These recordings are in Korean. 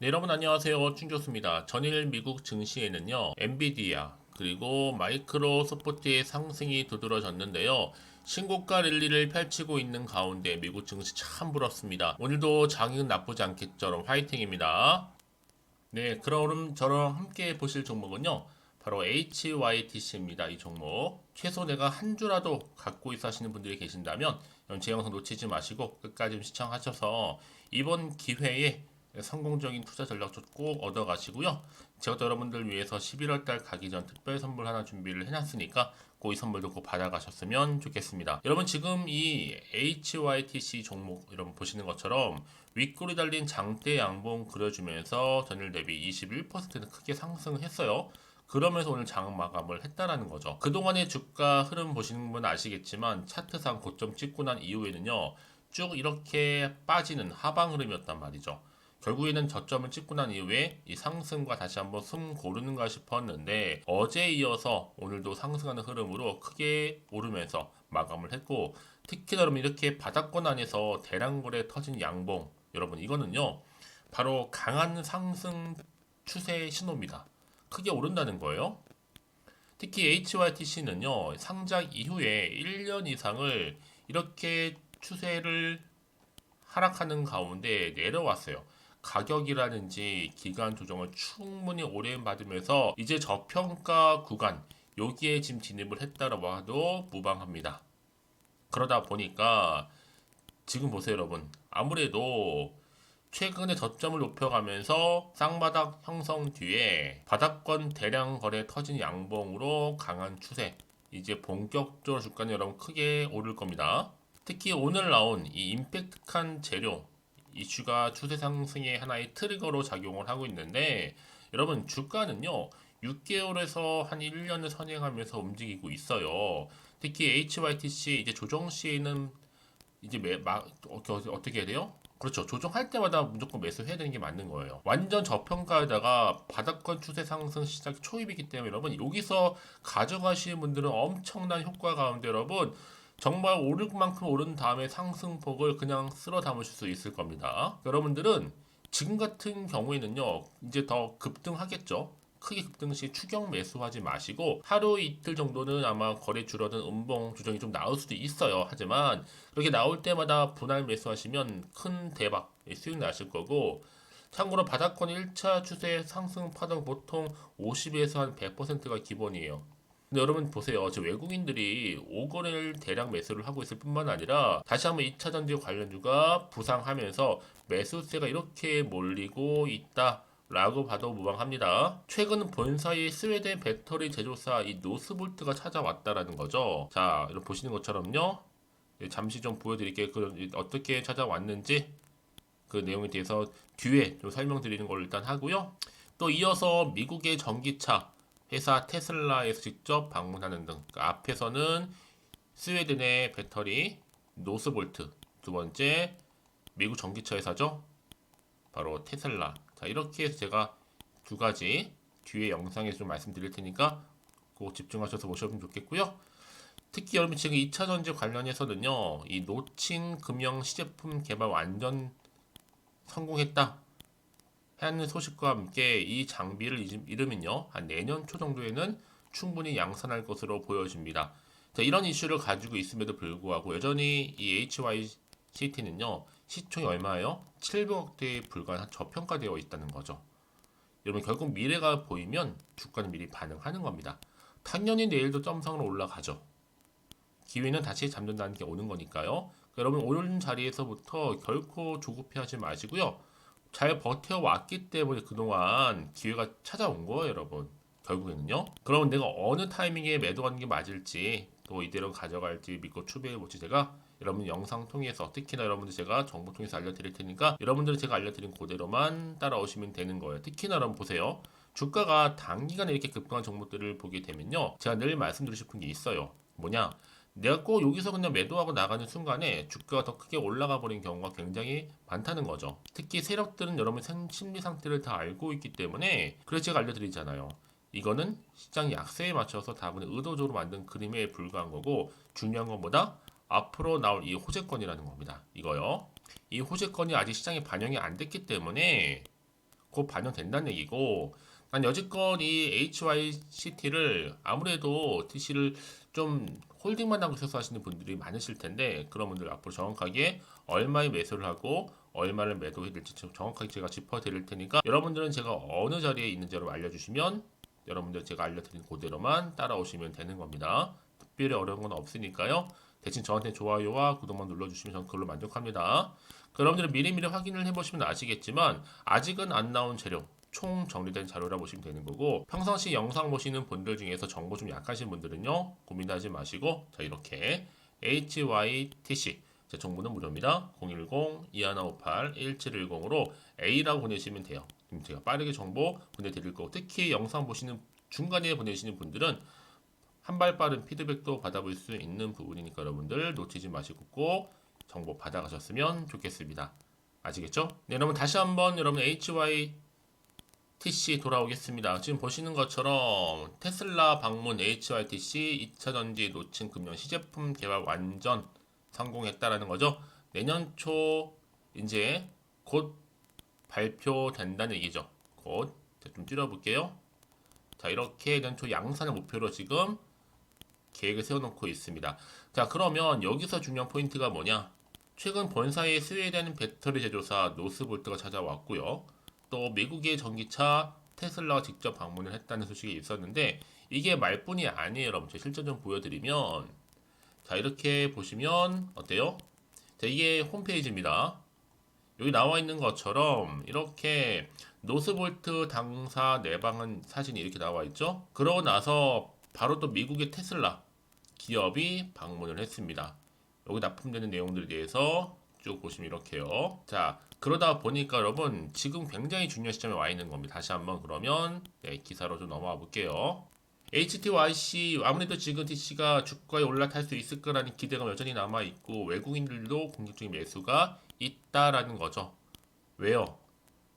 네, 여러분 안녕하세요. 충교수입니다. 전일 미국 증시에는요, 엔비디아 그리고 마이크로소프트의 상승이 두드러졌는데요. 신고가 랠리를 펼치고 있는 가운데 미국 증시 참 부럽습니다. 오늘도 장익은 나쁘지 않겠죠. 화이팅입니다. 네, 그럼 저랑 함께 보실 종목은요. 바로 HYTC입니다. 이 종목. 최소 내가 한 주라도 갖고 있어 하시는 분들이 계신다면 제 영상 놓치지 마시고 끝까지 좀 시청하셔서 이번 기회에 성공적인 투자 전략 꼭 얻어가시고요. 제가 또 여러분들 위해서 11월 달 가기 전 특별 선물 하나 준비를 해놨으니까 그 이 선물도 꼭 받아가셨으면 좋겠습니다. 여러분 지금 이 HYTC 종목 여러분 보시는 것처럼 윗골이 달린 장대 양봉 그려주면서 전일 대비 21%는 크게 상승했어요. 그러면서 오늘 장 마감을 했다라는 거죠. 그동안의 주가 흐름 보시는 분 아시겠지만 차트상 고점 찍고 난 이후에는요. 쭉 이렇게 빠지는 하방 흐름이었단 말이죠. 결국에는 저점을 찍고 난 이후에 이 상승과 다시 한번 숨 고르는가 싶었는데 어제 이어서 오늘도 상승하는 흐름으로 크게 오르면서 마감을 했고 특히나 여러분 이렇게 바닥권 안에서 대량거래 터진 양봉 여러분 이거는요 바로 강한 상승 추세 신호입니다. 크게 오른다는 거예요. 특히 HYTC는요 상장 이후에 1년 이상을 이렇게 추세를 하락하는 가운데 내려왔어요. 가격이라든지 기간 조정을 충분히 오래 받으면서 이제 저평가 구간 여기에 지금 진입을 했다라고 해도 무방합니다. 그러다 보니까 지금 보세요 여러분 아무래도 최근에 저점을 높여가면서 쌍바닥 형성 뒤에 바닥권 대량 거래 터진 양봉으로 강한 추세 이제 본격적으로 주가는 여러분 크게 오를 겁니다. 특히 오늘 나온 이 임팩트한 재료 이슈가 추세 상승의 하나의 트리거로 작용을 하고 있는데 여러분 주가는요 6개월에서 한 1년을 선행하면서 움직이고 있어요. 특히 HYTC 이제 조정 시에는 이제 어떻게 해야 돼요? 그렇죠. 조정할 때마다 무조건 매수해야 되는 게 맞는 거예요. 완전 저평가에다가 바닥권 추세 상승 시작 초입이기 때문에 여러분 여기서 가져가시는 분들은 엄청난 효과 가운데 여러분 정말 오를 만큼 오른 다음에 상승폭을 그냥 쓸어 담으실 수 있을 겁니다. 여러분들은 지금 같은 경우에는요 이제 더 급등하겠죠. 크게 급등 시 추격 매수하지 마시고 하루 이틀 정도는 아마 거래 줄어든 음봉 조정이 좀 나올 수도 있어요. 하지만 그렇게 나올 때마다 분할 매수하시면 큰 대박 수익 나실 거고 참고로 바닥권 1차 추세 상승 파동 보통 50에서 한 100%가 기본이에요. 근데 여러분 보세요. 지금 외국인들이 5거래를 대량 매수를 하고 있을 뿐만 아니라 다시 한번 2차 전지 관련주가 부상하면서 매수세가 이렇게 몰리고 있다. 라고 봐도 무방합니다. 최근 본사의 스웨덴 배터리 제조사 이 노스볼트가 찾아왔다라는 거죠. 자, 여러분 보시는 것처럼요. 잠시 좀 보여드릴게요. 어떻게 찾아왔는지 그 내용에 대해서 뒤에 좀 설명드리는 걸 일단 하고요. 또 이어서 미국의 전기차 회사 테슬라에서 직접 방문하는 등 그 앞에서는 스웨덴의 배터리 노스볼트 두 번째 미국 전기차 회사죠. 바로 테슬라. 자 이렇게 해서 제가 두 가지 뒤에 영상에서 좀 말씀드릴 테니까 꼭 집중하셔서 보시면 좋겠고요. 특히 여러분 지금 2차 전지 관련해서는요. 이 노친 금형 시제품 개발 완전 성공했다 하는 소식과 함께 이 장비를 잃으면요. 한 내년 초 정도에는 충분히 양산할 것으로 보여집니다. 자, 이런 이슈를 가지고 있음에도 불구하고 여전히 이 HYCT는요. 시총이 얼마예요? 700억대에 불과한 저평가되어 있다는 거죠. 여러분 결국 미래가 보이면 주가는 미리 반응하는 겁니다. 당연히 내일도 점상으로 올라가죠. 기회는 다시 잠든다는 게 오는 거니까요. 여러분 오른 자리에서부터 결코 조급해하지 마시고요. 잘 버텨왔기 때문에 그동안 기회가 찾아온 거예요, 여러분. 결국에는요. 그러면 내가 어느 타이밍에 매도하는 게 맞을지 또 이대로 가져갈지 믿고 추배해보지 제가 여러분 영상 통해서 특히나 여러분들 제가 정보 통해서 알려드릴 테니까 여러분들은 제가 알려드린 그대로만 따라오시면 되는 거예요. 특히나 여러분 보세요. 주가가 단기간에 이렇게 급등한 종목들을 보게 되면요. 제가 늘 말씀드리고 싶은 게 있어요. 뭐냐? 내가 꼭 여기서 그냥 매도하고 나가는 순간에 주가가 더 크게 올라가 버린 경우가 굉장히 많다는 거죠. 특히 세력들은 여러분 심리 상태를 다 알고 있기 때문에 그래서 제가 알려드리잖아요. 이거는 시장 약세에 맞춰서 다분히 의도적으로 만든 그림에 불과한 거고 중요한 것보다 앞으로 나올 이 호재권이라는 겁니다. 이거요. 이 호재권이 아직 시장에 반영이 안 됐기 때문에 곧 반영된다는 얘기고, 난 여지껏 이 HYCT를 아무래도 TC를 좀 홀딩만 하고 있어서 하시는 분들이 많으실 텐데, 그런 분들 앞으로 정확하게 얼마에 매수를 하고 얼마를 매도해야 될지 정확하게 제가 짚어드릴 테니까, 여러분들은 제가 어느 자리에 있는지 여러분 알려주시면 여러분들 제가 알려드린 그대로만 따라오시면 되는 겁니다. 특별히 어려운 건 없으니까요. 대신 저한테 좋아요와 구독만 눌러주시면 저는 그걸로 만족합니다. 여러분들은 미리미리 확인을 해보시면 아시겠지만 아직은 안 나온 재료, 총 정리된 자료라 보시면 되는 거고, 평상시 영상 보시는 분들 중에서 정보 좀 약하신 분들은요 고민하지 마시고, 자 이렇게 HYTC 제 정보는 무료입니다. 010-2158-1710으로 A라고 보내시면 돼요. 그럼 제가 빠르게 정보 보내드릴 거고, 특히 영상 보시는 중간에 보내시는 분들은 한 발 빠른 피드백도 받아볼 수 있는 부분이니까 여러분들 놓치지 마시고 꼭 정보 받아가셨으면 좋겠습니다. 아시겠죠? 네, 여러분 다시 한번 여러분 HYTC 돌아오겠습니다. 지금 보시는 것처럼 테슬라 방문 HYTC 2차 전지 노칭 금융 시제품 개발 완전 성공했다라는 거죠. 내년 초 이제 곧 발표된다는 얘기죠. 곧. 좀 줄여볼게요. 자, 이렇게 내년 초 양산을 목표로 지금 계획을 세워놓고 있습니다. 자, 그러면 여기서 중요한 포인트가 뭐냐? 최근 본사의 스웨덴 배터리 제조사 노스볼트가 찾아왔고요. 또 미국의 전기차 테슬라가 직접 방문을 했다는 소식이 있었는데, 이게 말뿐이 아니에요. 여러분, 제가 실전 좀 보여드리면, 자 이렇게 보시면 어때요? 자, 이게 홈페이지입니다. 여기 나와 있는 것처럼 이렇게 노스볼트 당사 내방은 사진이 이렇게 나와 있죠. 그러고 나서 바로 또 미국의 테슬라 기업이 방문을 했습니다. 여기 납품되는 내용들에 대해서 쭉 보시면 이렇게요. 자, 그러다 보니까 여러분 지금 굉장히 중요한 시점에 와 있는 겁니다. 다시 한번 그러면 기사로 좀 넘어와 볼게요. HTYC 아무래도 지금 TC가 주가에 올라탈 수 있을 거라는 기대가 여전히 남아 있고, 외국인들도 공격적인 매수가 있다라는 거죠. 왜요?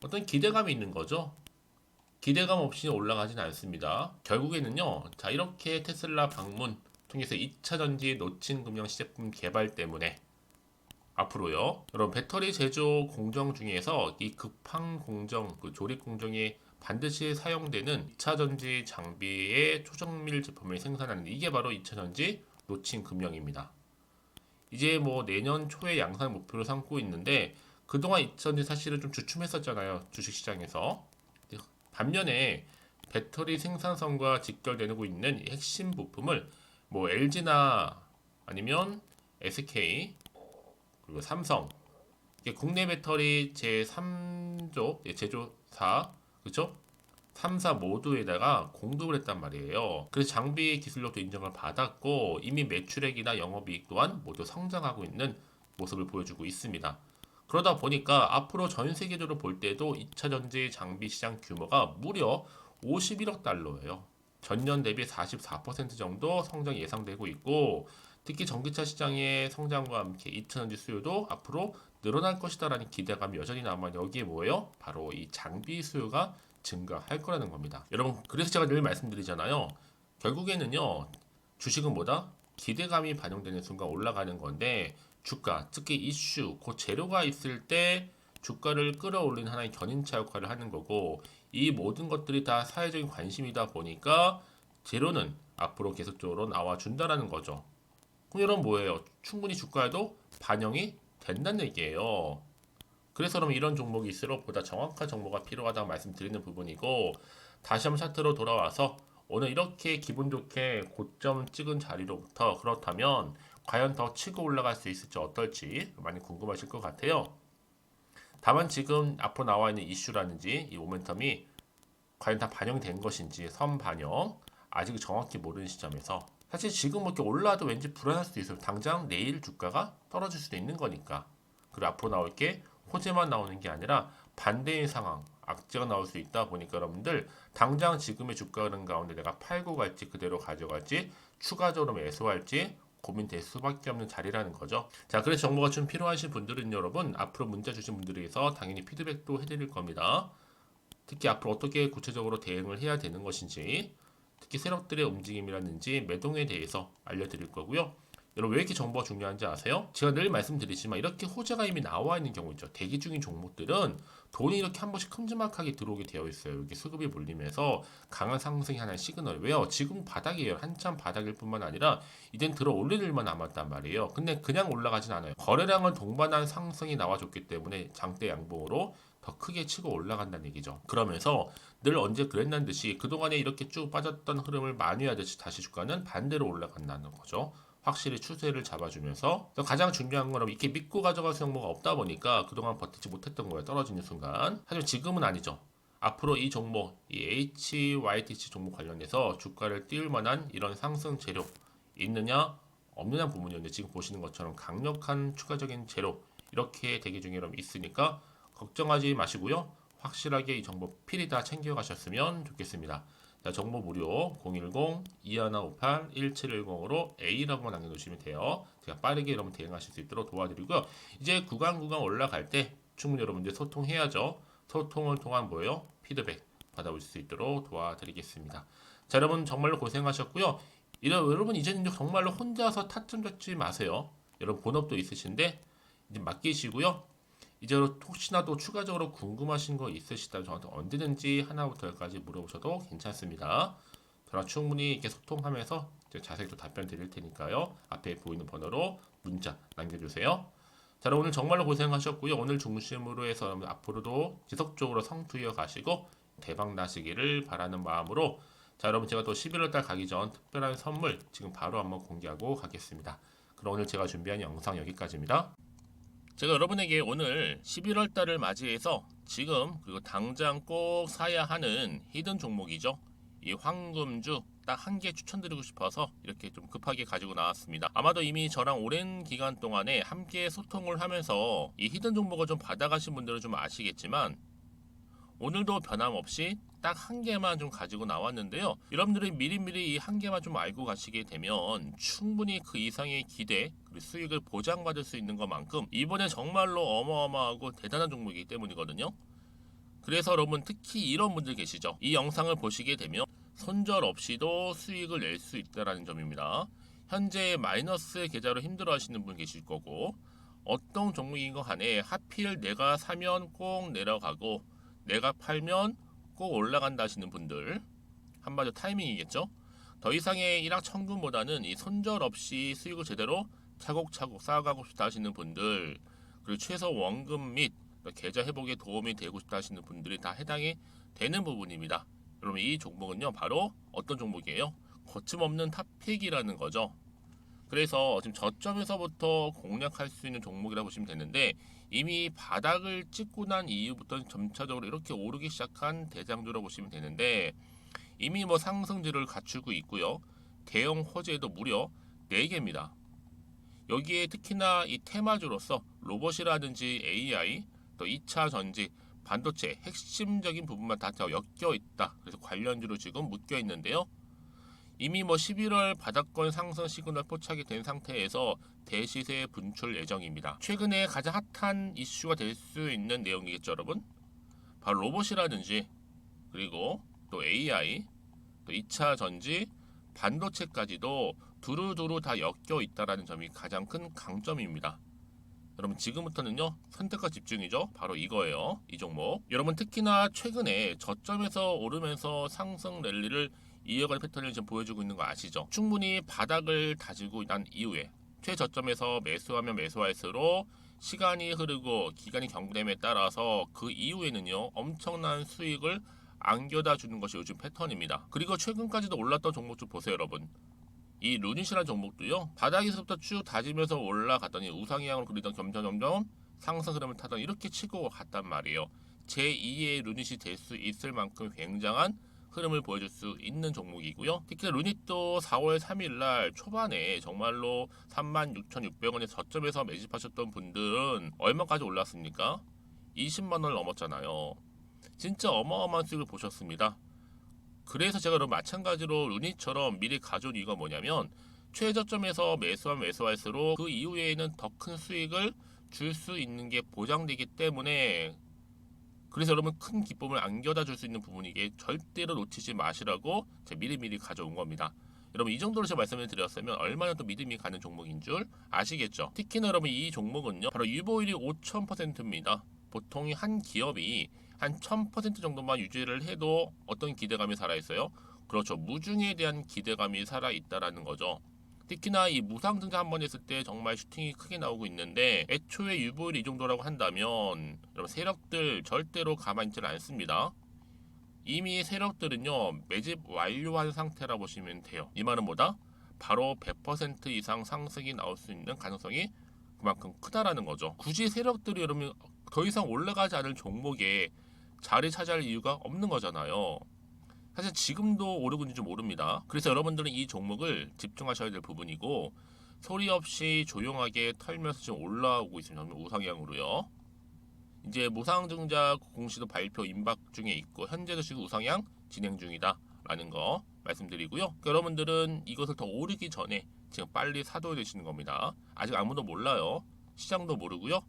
어떤 기대감이 있는 거죠. 기대감 없이 올라가진 않습니다. 결국에는요, 자 이렇게 테슬라 방문 통해서 2차 전지 노친 금융 시제품 개발 때문에 앞으로요, 여러분 배터리 제조 공정 중에서 이 급항 공정, 그 조립 공정에 반드시 사용되는 2차 전지 장비의 초정밀 제품을 생산하는, 이게 바로 2차 전지 노친 금형입니다. 이제 뭐 내년 초에 양산 목표로 삼고 있는데, 그동안 2차 전지 사실은 좀 주춤했었잖아요, 주식시장에서. 반면에 배터리 생산성과 직결되고 있는 이 핵심 부품을 뭐 LG나 아니면 SK 그리고 삼성, 이게 국내 배터리 제3조 제조사, 그렇죠? 3사 모두에다가 공급을 했단 말이에요. 그래서 장비 기술력도 인정을 받았고, 이미 매출액이나 영업이익 또한 모두 성장하고 있는 모습을 보여주고 있습니다. 그러다 보니까 앞으로 전 세계적으로 볼 때도 2차 전지 장비 시장 규모가 무려 51억 달러예요. 전년 대비 44% 정도 성장이 예상되고 있고, 특히 전기차 시장의 성장과 함께 2차 전지 수요도 앞으로 늘어날 것이다라는 기대감이 여전히 남아, 여기에 뭐예요? 바로 이 장비 수요가 증가할 거라는 겁니다. 여러분, 그래서 제가 늘 말씀드리잖아요. 결국에는요, 주식은 뭐다? 기대감이 반영되는 순간 올라가는 건데, 주가, 특히 이슈, 그 재료가 있을 때 주가를 끌어올리는 하나의 견인차 역할을 하는 거고, 이 모든 것들이 다 사회적인 관심이다 보니까 재료는 앞으로 계속적으로 나와준다라는 거죠. 그럼 여러분 뭐예요? 충분히 주가에도 반영이 된다는 얘기예요. 그래서 그럼 이런 종목이 있을수록 보다 정확한 정보가 필요하다고 말씀드리는 부분이고, 다시 한번 차트로 돌아와서 오늘 이렇게 기분 좋게 고점 찍은 자리로부터, 그렇다면 과연 더 치고 올라갈 수 있을지 어떨지 많이 궁금하실 것 같아요. 다만 지금 앞으로 나와 있는 이슈라든지 이 모멘텀이 과연 다 반영된 것인지, 선반영 아직 정확히 모르는 시점에서, 사실 지금 뭐 이렇게 올라도 왠지 불안할 수도 있어요. 당장 내일 주가가 떨어질 수도 있는 거니까. 그리고 앞으로 나올 게 호재만 나오는 게 아니라 반대의 상황, 악재가 나올 수 있다 보니까 여러분들 당장 지금의 주가 흐름 가운데 내가 팔고 갈지 그대로 가져갈지 추가적으로 매수할지 고민될 수밖에 없는 자리라는 거죠. 자, 그래서 정보가 좀 필요하신 분들은 여러분 앞으로 문자 주신 분들에서 당연히 피드백도 해드릴 겁니다. 특히 앞으로 어떻게 구체적으로 대응을 해야 되는 것인지, 특히 세력들의 움직임이라든지 매동에 대해서 알려드릴 거고요. 여러분 왜 이렇게 정보가 중요한지 아세요? 제가 늘 말씀드리지만 이렇게 호재가 이미 나와 있는 경우 있죠. 대기 중인 종목들은 돈이 이렇게 한 번씩 큼지막하게 들어오게 되어 있어요. 이렇게 수급이 몰리면서 강한 상승이 하나의 시그널. 왜요? 지금 바닥이에요. 한참 바닥일 뿐만 아니라 이젠 들어 올릴 일만 남았단 말이에요. 근데 그냥 올라가진 않아요. 거래량을 동반한 상승이 나와줬기 때문에 장대 양봉으로 더 크게 치고 올라간다는 얘기죠. 그러면서 늘 언제 그랬난 듯이 그동안에 이렇게 쭉 빠졌던 흐름을 만회하듯이 다시 주가는 반대로 올라간다는 거죠. 확실히 추세를 잡아주면서 가장 중요한 건 이렇게 믿고 가져갈 종목가 없다 보니까 그동안 버티지 못했던 거예요. 떨어지는 순간. 하지만 지금은 아니죠. 앞으로 이 종목, 이 HYTC 종목 관련해서 주가를 띄울 만한 이런 상승 재료 있느냐 없느냐 부분이었는데 지금 보시는 것처럼 강력한 추가적인 재료 이렇게 대기 중에 있으니까 걱정하지 마시고요. 확실하게 이 정보 필히 다 챙겨가셨으면 좋겠습니다. 자, 정보 무료 010-2158-1710으로 A라고 남겨두시면 돼요. 제가 빠르게 여러분 대응하실 수 있도록 도와드리고요. 이제 구간 올라갈 때 충분히 여러분들 소통해야죠. 소통을 통한 뭐예요? 피드백 받아올 수 있도록 도와드리겠습니다. 자, 여러분 정말로 고생하셨고요. 여러분 이제는 정말로 혼자서 타점 잡지 마세요. 여러분 본업도 있으신데 이제 맡기시고요. 이제 혹시나 또 추가적으로 궁금하신 거 있으시다면 저한테 언제든지 하나부터 열까지 물어보셔도 괜찮습니다. 저랑 충분히 이렇게 소통하면서 자세히 또 답변 드릴 테니까요. 앞에 보이는 번호로 문자 남겨주세요. 자, 오늘 정말로 고생하셨고요. 오늘 중심으로 해서 앞으로도 지속적으로 성투이어 가시고 대박 나시기를 바라는 마음으로 자, 여러분 제가 또 11월 달 가기 전 특별한 선물 지금 바로 한번 공개하고 가겠습니다. 그럼 오늘 제가 준비한 영상 여기까지입니다. 제가 여러분에게 오늘 11월 달을 맞이해서 지금 그리고 당장 꼭 사야 하는 히든 종목이죠. 이 황금주 딱 한 개 추천드리고 싶어서 이렇게 좀 급하게 가지고 나왔습니다. 아마도 이미 저랑 오랜 기간 동안에 함께 소통을 하면서 이 히든 종목을 좀 받아가신 분들은 좀 아시겠지만 오늘도 변함없이 딱 한 개만 좀 가지고 나왔는데요. 여러분들이 미리미리 이 한 개만 좀 알고 가시게 되면 충분히 그 이상의 기대 그리고 수익을 보장받을 수 있는 것만큼 이번에 정말로 어마어마하고 대단한 종목이기 때문이거든요. 그래서 여러분 특히 이런 분들 계시죠. 이 영상을 보시게 되면 손절 없이도 수익을 낼 수 있다는 점입니다. 현재 마이너스 계좌로 힘들어하시는 분 계실 거고 어떤 종목인 것 간에 하필 내가 사면 꼭 내려가고 내가 팔면 꼭 올라간다 하시는 분들 한마디로 타이밍이겠죠. 더 이상의 일확천금보다는 이 손절 없이 수익을 제대로 차곡차곡 쌓아가고 싶다 하시는 분들 그리고 최소 원금 및 계좌 회복에 도움이 되고 싶다 하시는 분들이 다 해당이 되는 부분입니다. 여러분 이 종목은요 바로 어떤 종목이에요? 거침없는 탑픽이라는 거죠. 그래서 지금 저점에서부터 공략할 수 있는 종목이라고 보시면 되는데 이미 바닥을 찍고 난 이후부터 점차적으로 이렇게 오르기 시작한 대장주라고 보시면 되는데 이미 뭐 상승률을 갖추고 있고요. 대형 호재도 무려 4개입니다. 여기에 특히나 이 테마주로서 로봇이라든지 AI, 또 2차 전지, 반도체 핵심적인 부분만 다 엮여 있다. 그래서 관련주로 지금 묶여 있는데요. 이미 뭐 11월 바닥권 상승 시그널 포착이 된 상태에서 대시세 분출 예정입니다. 최근에 가장 핫한 이슈가 될 수 있는 내용이겠죠, 여러분? 바로 로봇이라든지 그리고 또 AI, 또 2차 전지, 반도체까지도 두루두루 다 엮여 있다라는 점이 가장 큰 강점입니다. 여러분 지금부터는요 선택과 집중이죠. 바로 이거예요. 이 종목. 여러분 특히나 최근에 저점에서 오르면서 상승 랠리를 이어갈 패턴을 지금 보여주고 있는 거 아시죠? 충분히 바닥을 다지고 난 이후에 최저점에서 매수하면 매수할수록 시간이 흐르고 기간이 경과됨에 따라서 그 이후에는요 엄청난 수익을 안겨다 주는 것이 요즘 패턴입니다. 그리고 최근까지도 올랐던 종목 좀 보세요, 여러분. 이 루닛이라는 종목도요 바닥에서부터 쭉 다지면서 올라갔더니 우상향으로 그리던 점점 상승 흐름을 타던 이렇게 치고 갔단 말이에요. 제2의 루닛이 될 수 있을 만큼 굉장한 흐름을 보여줄 수 있는 종목이고요. 특히 루닛도 4월 3일날 초반에 정말로 36,600원의 저점에서 매집하셨던 분들은 얼마까지 올랐습니까? 20만원을 넘었잖아요. 진짜 어마어마한 수익을 보셨습니다. 그래서 제가 그럼 마찬가지로 루닛처럼 미리 가져온 이유가 뭐냐면 최저점에서 매수하면 매수할수록 그 이후에는 더 큰 수익을 줄 수 있는 게 보장되기 때문에 그래서 여러분 큰 기쁨을 안겨다 줄 수 있는 부분이기에 절대로 놓치지 마시라고 제가 미리미리 가져온 겁니다. 여러분 이 정도로 제가 말씀을 드렸으면 얼마나 또 믿음이 가는 종목인 줄 아시겠죠? 특히나 여러분 이 종목은요 바로 유보율이 5000%입니다. 보통 한 기업이 한 1000% 정도만 유지를 해도 어떤 기대감이 살아있어요? 그렇죠. 무중에 대한 기대감이 살아있다라는 거죠. 특히나 이 무상증자 한 번 했을 때 정말 슈팅이 크게 나오고 있는데 애초에 유보율이 이 정도라고 한다면 여러분 세력들 절대로 가만히 있지 않습니다. 이미 세력들은요 매집 완료한 상태라 보시면 돼요. 이 말은 뭐다? 바로 100% 이상 상승이 나올 수 있는 가능성이 그만큼 크다라는 거죠. 굳이 세력들이 여러분 더 이상 올라가지 않을 종목에 자리 차지할 이유가 없는 거잖아요. 사실 지금도 오르고 있는지 모릅니다. 그래서 여러분들은 이 종목을 집중하셔야 될 부분이고 소리 없이 조용하게 털면서 지금 올라오고 있습니다. 우상향으로요. 이제 무상증자 공시도 발표 임박 중에 있고 현재도 지금 우상향 진행 중이다라는 거 말씀드리고요. 그러니까 여러분들은 이것을 더 오르기 전에 지금 빨리 사둬야 되시는 겁니다. 아직 아무도 몰라요. 시장도 모르고요.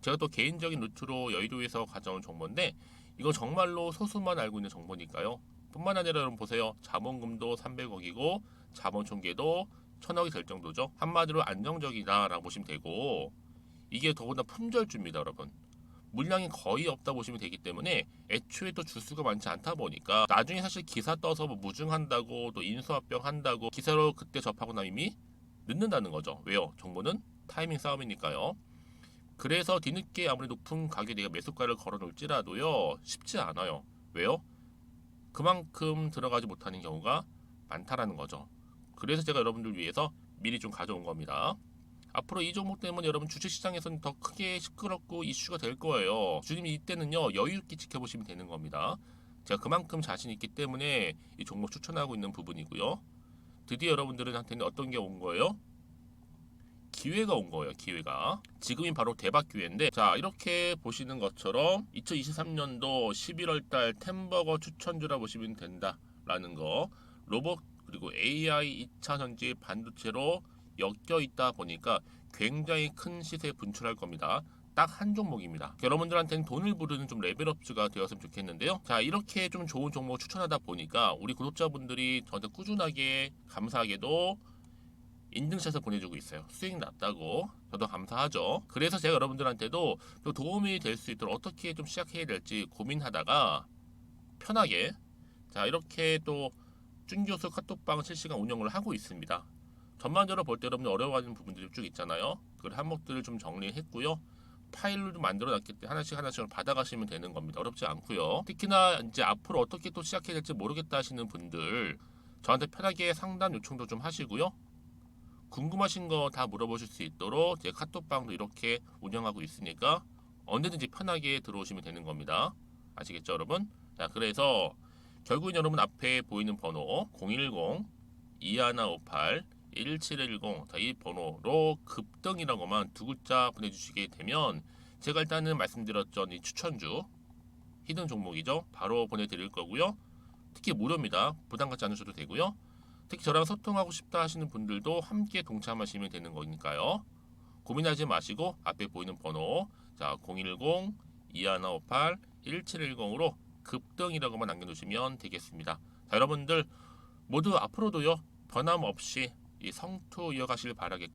제가 또 개인적인 루트로 여의도에서 가져온 정보인데 이거 정말로 소수만 알고 있는 정보니까요. 뿐만 아니라 여러분 보세요. 자본금도 300억이고 자본 총계도 1000억이 될 정도죠. 한마디로 안정적이다라고 보시면 되고 이게 더군다나 품절주입니다, 여러분. 물량이 거의 없다 보시면 되기 때문에 애초에 또 주수가 많지 않다 보니까 나중에 사실 기사 떠서 뭐 무증한다고 또 인수합병 한다고 기사로 그때 접하고 나면 이미 늦는다는 거죠. 왜요? 정보는 타이밍 싸움이니까요. 그래서 뒤늦게 아무리 높은 가격에 내가 매수가를 걸어 놓을지라도요 쉽지 않아요. 왜요? 그만큼 들어가지 못하는 경우가 많다라는 거죠. 그래서 제가 여러분들 위해서 미리 좀 가져온 겁니다. 앞으로 이 종목 때문에 여러분 주식시장에서는 더 크게 시끄럽고 이슈가 될 거예요. 주님 이때는요 여유 있게 지켜보시면 되는 겁니다. 제가 그만큼 자신 있기 때문에 이 종목 추천하고 있는 부분이고요. 드디어 여러분들한테는 어떤 게 온 거예요? 기회가 온 거예요. 기회가. 지금이 바로 대박 기회인데 자 이렇게 보시는 것처럼 2023년도 11월달 템버거 추천주라 보시면 된다라는 거. 로봇 그리고 AI 2차전지 반도체로 엮여 있다 보니까 굉장히 큰 시세 분출할 겁니다. 딱 한 종목입니다. 여러분들한테는 돈을 부르는 좀 레벨업주가 되었으면 좋겠는데요. 자 이렇게 좀 좋은 종목 추천하다 보니까 우리 구독자분들이 저한테 꾸준하게 감사하게도 인증샷을 보내주고 있어요. 수익 났다고 저도 감사하죠. 그래서 제가 여러분들한테도 또 도움이 될 수 있도록 어떻게 좀 시작해야 될지 고민하다가 편하게 자 이렇게 또 준교수 카톡방 실시간 운영을 하고 있습니다. 전반적으로 볼 때 여러분들 어려워하는 부분들이 쭉 있잖아요. 그 항목들을 좀 정리했고요. 파일로 좀 만들어 놨기 때문에 하나씩 하나씩 받아가시면 되는 겁니다. 어렵지 않고요. 특히나 이제 앞으로 어떻게 또 시작해야 될지 모르겠다 하시는 분들 저한테 편하게 상담 요청도 좀 하시고요. 궁금하신 거 다 물어보실 수 있도록 제 카톡방도 이렇게 운영하고 있으니까 언제든지 편하게 들어오시면 되는 겁니다. 아시겠죠, 여러분? 자, 그래서 결국은 여러분 앞에 보이는 번호 010-2158-1710 이 번호로 급등이라고만 두 글자 보내주시게 되면 제가 일단은 말씀드렸죠. 이 추천주 히든 종목이죠. 바로 보내드릴 거고요. 특히 무료입니다. 부담 갖지 않으셔도 되고요. 특히 저랑 소통하고 싶다 하시는 분들도 함께 동참하시면 되는 거니까요. 고민하지 마시고 앞에 보이는 번호 자 010-2158-1710으로 급등이라고만 남겨놓으시면 되겠습니다. 자, 여러분들 모두 앞으로도요 변함없이 이 성투 이어가실 바라겠고